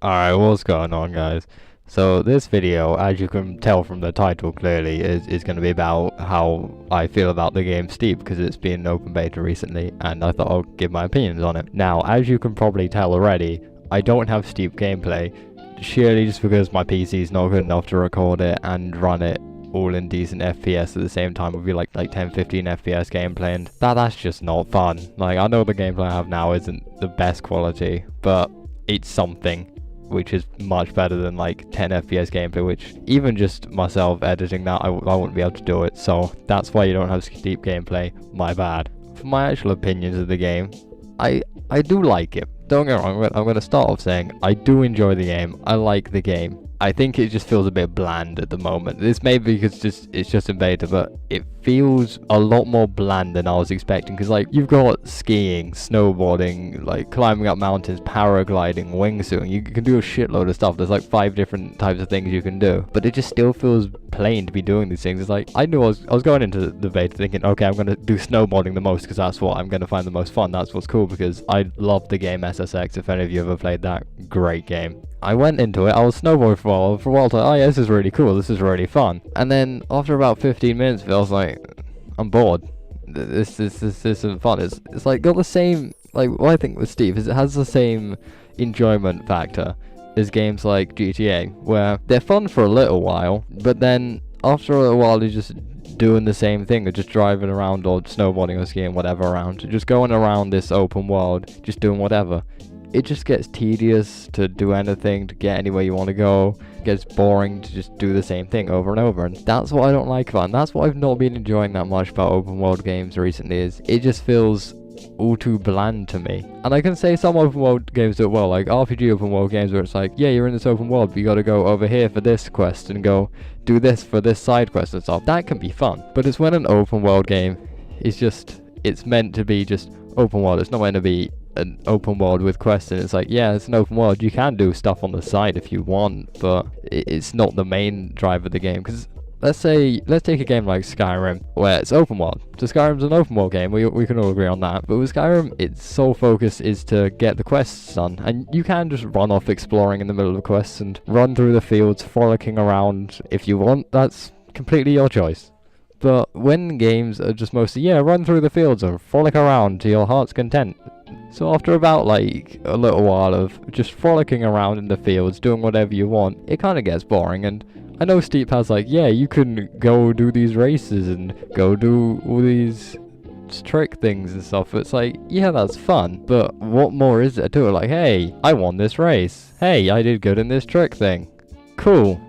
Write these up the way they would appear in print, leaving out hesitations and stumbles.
Alright, what's going on, guys? So this video, as you can tell from the title clearly, is going to be about how I feel about the game Steep, because it's been in open beta recently, and I thought I'll give my opinions on it. Now, as you can probably tell already, I don't have Steep gameplay, sheerly just because my PC is not good enough to record it and run it all in decent FPS at the same time. Would be like 10-15 FPS gameplay, and that's just not fun. Like, I know the gameplay I have now isn't the best quality, but it's something, which is much better than like 10 FPS gameplay, which even just myself editing that, I wouldn't be able to do it. So that's why you don't have Steep gameplay, my bad. For my actual opinions of the game, I do like it. Don't get me wrong, I'm going to start off saying I do enjoy the game. I like the game. I think it just feels a bit bland at the moment. This may be because it's just in beta, but it feels a lot more bland than I was expecting. Because like, you've got skiing, snowboarding, like climbing up mountains, paragliding, wingsuiting. You can do a shitload of stuff. There's like 5 different types of things you can do, but it just still feels plain to be doing these things. It's like, I knew I was going into the beta thinking, okay, I'm going to do snowboarding the most because that's what I'm going to find the most fun. That's what's cool, because I love the game SSX. If any of you ever played that, great game. I went into it, I was snowboarding for a while, like, oh yeah, this is really cool, this is really fun. And then after about 15 minutes I was like, I'm bored. This isn't fun. It's like got the same, like, what I think with Steve is it has the same enjoyment factor as games like GTA, where they're fun for a little while, but then after a while you're just doing the same thing, or just driving around or snowboarding or skiing, whatever, around, just going around this open world, just doing whatever. It just gets tedious to do anything, to get anywhere you want to go. It gets boring to just do the same thing over and over, and that's what I don't like about it. And that's what I've not been enjoying that much about open world games recently, is it just feels all too bland to me. And I can say some open world games do it well, like RPG open world games where it's like, yeah, you're in this open world, but you gotta go over here for this quest and go do this for this side quest and stuff. That can be fun. But it's when an open world game is just, it's meant to be just open world. It's not meant to be an open world with quests, and it's like, yeah, it's an open world, you can do stuff on the side if you want, but it's not the main drive of the game. Because let's take a game like Skyrim, where it's open world. So Skyrim's an open world game, we can all agree on that, but with Skyrim, its sole focus is to get the quests done, and you can just run off exploring in the middle of the quests and run through the fields, frolicking around if you want. That's completely your choice. But when games are just mostly, yeah, run through the fields or frolic around to your heart's content. So after about like a little while of just frolicking around in the fields, doing whatever you want, it kind of gets boring. And I know Steep has like, yeah, you can go do these races and go do all these trick things and stuff. It's like, yeah, that's fun, but what more is there to it? Like, hey, I won this race. Hey, I did good in this trick thing. Cool.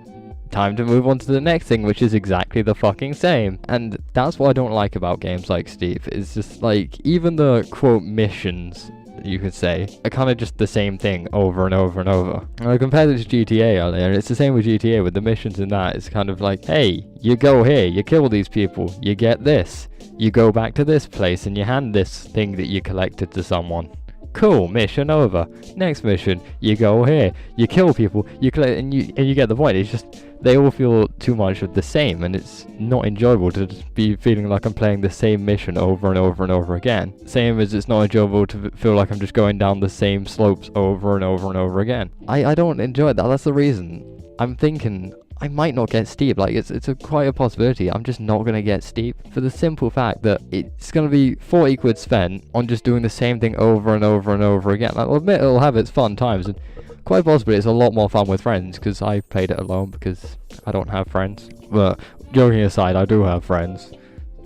Time to move on to the next thing, which is exactly the fucking same. And that's what I don't like about games like Steep. It's just like, even the quote missions, you could say, are kind of just the same thing over and over and over. And I compared it to GTA earlier, and it's the same with GTA. With the missions in that, it's kind of like, hey, you go here, you kill these people, you get this, you go back to this place and you hand this thing that you collected to someone. Cool, mission over. Next mission, you go here, you kill people, you collect, and you get the point. It's just, they all feel too much of the same, and it's not enjoyable to just be feeling like I'm playing the same mission over and over and over again. Same as it's not enjoyable to feel like I'm just going down the same slopes over and over and over again. I don't enjoy that. That's the reason I'm thinking I might not get Steep. Like, it's quite a possibility I'm just not gonna get Steep, for the simple fact that it's gonna be 40 quid spent on just doing the same thing over and over and over again. I'll admit it'll have its fun times, and quite possibly it's a lot more fun with friends, because I played it alone because I don't have friends. But joking aside, I do have friends.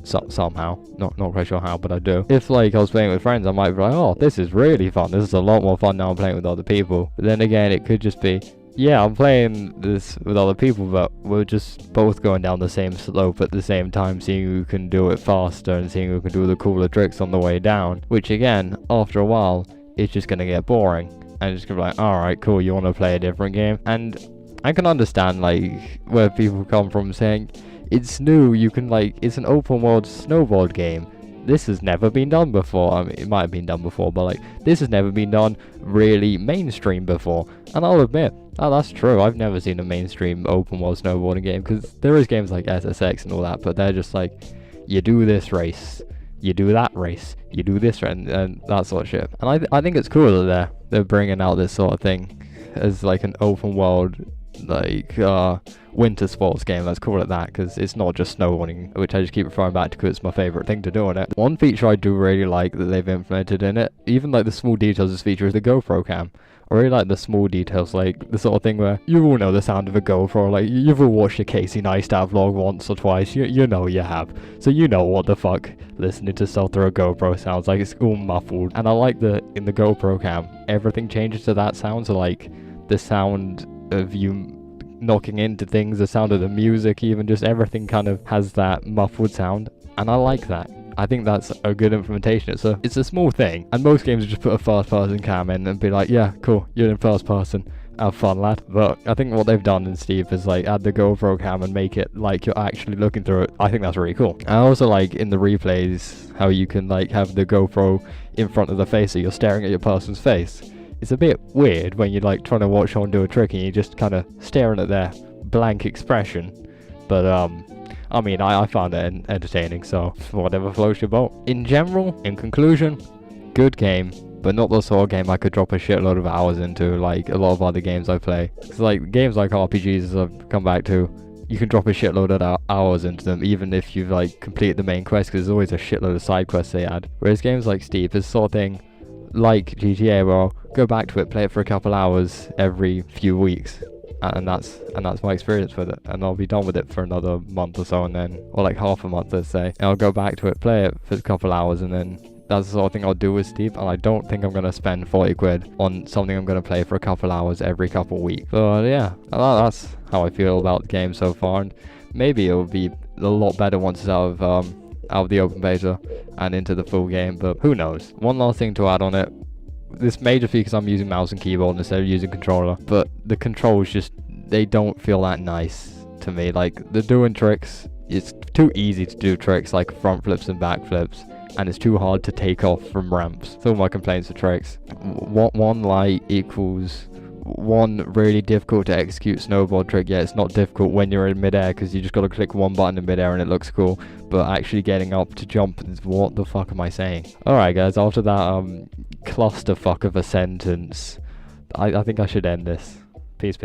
Somehow, not quite sure how, but I do. If like I was playing with friends, I might be like, oh, this is really fun, this is a lot more fun now I'm playing with other people. But then again, it could just be, yeah, I'm playing this with other people, but we're just both going down the same slope at the same time, seeing who can do it faster and seeing who can do the cooler tricks on the way down. Which again, after a while, it's just gonna get boring. And it's gonna be like, alright, cool, you wanna play a different game? And I can understand like where people come from saying, it's new, you can like, it's an open world snowboard game. This has never been done before. I mean, it might have been done before, but like, this has never been done really mainstream before. And I'll admit, oh, that's true. I've never seen a mainstream open world snowboarding game, because there is games like SSX and all that, but they're just like, you do this race, you do that race, you do this, and that sort of shit. And I think it's cool that they're bringing out this sort of thing. as like an open world like winter sports game, let's call it that, because it's not just snowboarding, which I just keep referring back to because it's my favorite thing to do on it. One feature I do really like that they've implemented in it, even like the small details of this feature, is the GoPro cam. I really like the small details, like the sort of thing where you all know the sound of a GoPro, like you've all watched a Casey Neistat vlog once or twice, you know you have, so you know what the fuck listening to stuff through a GoPro sounds like. It's all muffled, and I like that in the GoPro cam everything changes to that sound, so like the sound of you knocking into things, the sound of the music, even just everything kind of has that muffled sound, and I like that. I think that's a good implementation. It's a small thing, and most games just put a first person cam in and be like, yeah, cool, you're in first person, have fun, lad. But I think what they've done in Steep is like add the GoPro cam and make it like you're actually looking through it. I think that's really cool. I also like in the replays how you can like have the GoPro in front of the face, so you're staring at your person's face. It's a bit weird when you're like trying to watch someone do a trick and you're just kind of staring at their blank expression, but I mean, I found it entertaining, so whatever floats your boat. In general, in conclusion, good game, but not the sort of game I could drop a shitload of hours into like a lot of other games I play. It's like games like RPGs, as I've come back to, you can drop a shitload of hours into them even if you've like completed the main quest, because there's always a shitload of side quests they add. Whereas games like Steep is the sort of thing like GTA where I'll go back to it, play it for a couple hours every few weeks, and that's my experience with it, and I'll be done with it for another month or so, and then, or like half a month, let's say, and I'll go back to it, play it for a couple hours, and then that's the sort of thing I'll do with Steep. And I don't think I'm going to spend 40 quid on something I'm going to play for a couple hours every couple weeks. But yeah, that's how I feel about the game so far, and maybe it'll be a lot better once it's out of the open beta and into the full game, but who knows. One last thing to add on it, this may just be because I'm using mouse and keyboard instead of using controller, but the controls just, they don't feel that nice to me. Like, they're doing tricks, it's too easy to do tricks like front flips and back flips, and it's too hard to take off from ramps. That's all my complaints for tricks. One light equals one really difficult to execute snowboard trick. Yeah, it's not difficult when you're in midair because you just got to click one button in midair and it looks cool, but actually getting up to jump is, what the fuck am I saying? Alright guys, after that clusterfuck of a sentence, I think I should end this. Peace.